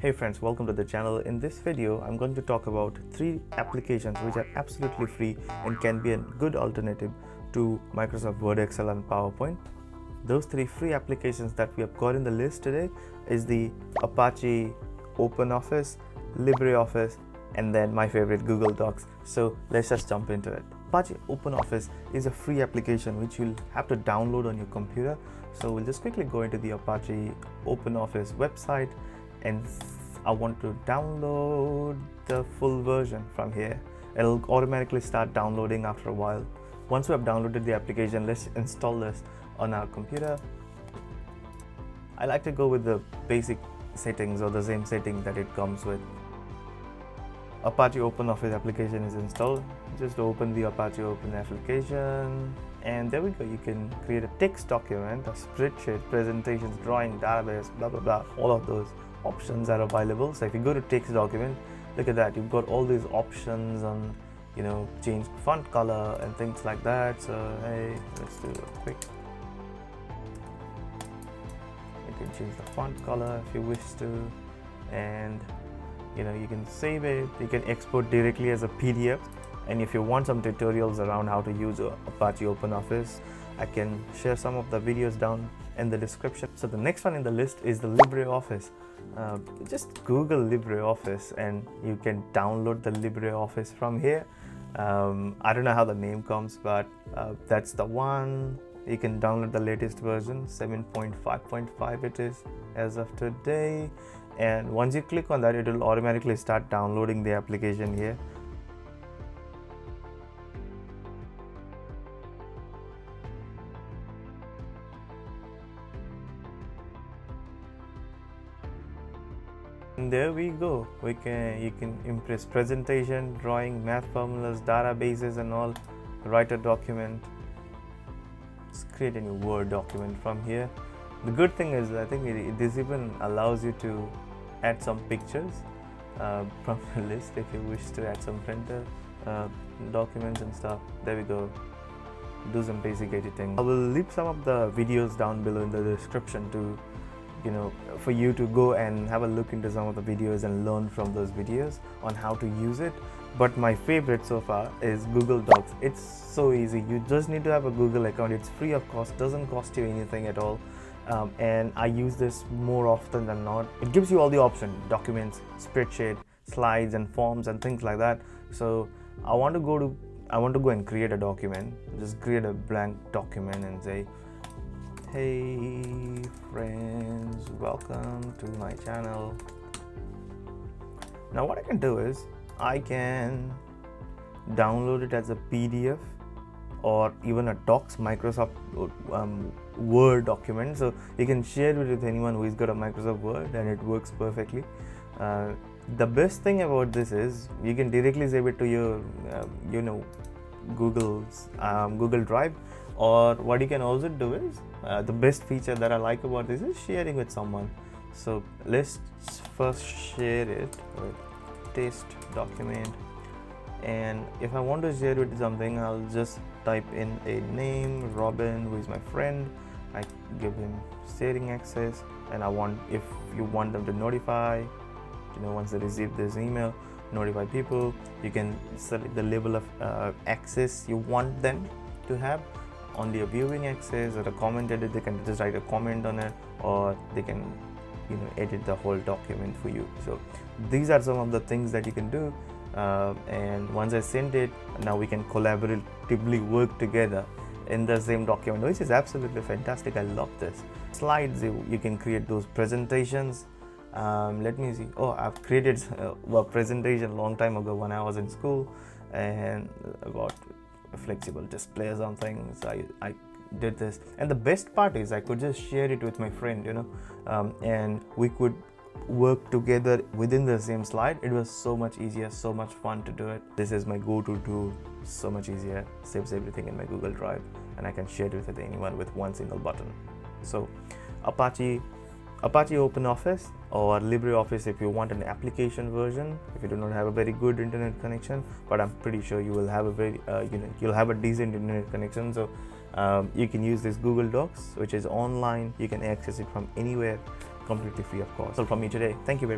Hey friends, welcome to the channel. In this video, I'm going to talk about 3 applications which are absolutely free and can be a good alternative to Microsoft Word, Excel and PowerPoint. Those 3 free applications that we have got in the list today is the Apache OpenOffice, LibreOffice, and then my favorite Google Docs. So let's just jump into it. Apache OpenOffice is a free application which you'll have to download on your computer. So we'll just quickly go into the Apache OpenOffice website, and I want to download the full version from here. It'll automatically start downloading after a while. Once we have downloaded the application, let's install this on our computer. I like to go with the basic settings or the same setting that it comes with. Apache OpenOffice application is installed. Just open the Apache Open application, and there we go. You can create a text document, a spreadsheet, presentations, drawing, database, blah blah blah. All of those options are available. So if you go to text document, look at that. You've got all these options on, change font color and things like that. So hey, let's do it quick. You can change the font color if you wish to, and you can save it. You can export directly as a PDF. And if you want some tutorials around how to use Apache OpenOffice, I can share some of the videos down in the description. So the next one in the list is the LibreOffice. Just Google LibreOffice and you can download the LibreOffice from here. I don't know how the name comes, but that's the one. You can download the latest version, 7.5.5 it is as of today. And once you click on that, it will automatically start downloading the application here. And there we go. You can impress presentation, drawing, math formulas, databases and all. Write a document. Let's create a new Word document from here. The good thing is, I think this even allows you to add some pictures from the list if you wish to add some printer documents and stuff. There we go. Do some basic editing. I will leave some of the videos down below in the description to for you to go and have a look into some of the videos and learn from those videos on how to use it. But my favorite so far is Google Docs. It's so easy. You just need to have a Google account. It's free of cost, doesn't cost you anything at all. And I use this more often than not. It gives you all the options: documents, spreadsheet, slides and forms and things like that. So I want to go and create a document. Just create a blank document and say, hey friends, welcome to my channel. Now what I can do is I can download it as a PDF or even a Docs, Microsoft Word document. So you can share it with anyone who has got a Microsoft Word and it works perfectly. The best thing about this is you can directly save it to your Google Drive, or what you can also do is the best feature that I like about this is sharing with someone. So let's first share it with test document, and if I want to share it with something, I'll just type in a name, Robin, who is my friend. I give him sharing access, and if you want them to notify, once they receive this email, notify people, you can select the level of access you want them to have. Only a viewing access or a comment edit, they can just write a comment on it, or they can edit the whole document for you. So these are some of the things that you can do, and once I send it, now we can collaboratively work together in the same document, which is absolutely fantastic. I love this. Slides, you can create those presentations. Let me see. I've created a presentation a long time ago when I was in school, and about a flexible display or something. So I did this, and the best part is I could just share it with my friend, and we could work together within the same slide. It was so much easier, so much fun to do it. This is my go-to tool. So much easier, saves everything in my Google Drive, and I can share it with anyone with one single button. So Apache OpenOffice or LibreOffice if you want an application version, if you do not have a very good internet connection, but I'm pretty sure you will have a very you'll have a decent internet connection. So you can use this Google Docs, which is online. You can access it from anywhere, completely free of cost. So from me today, thank you very much.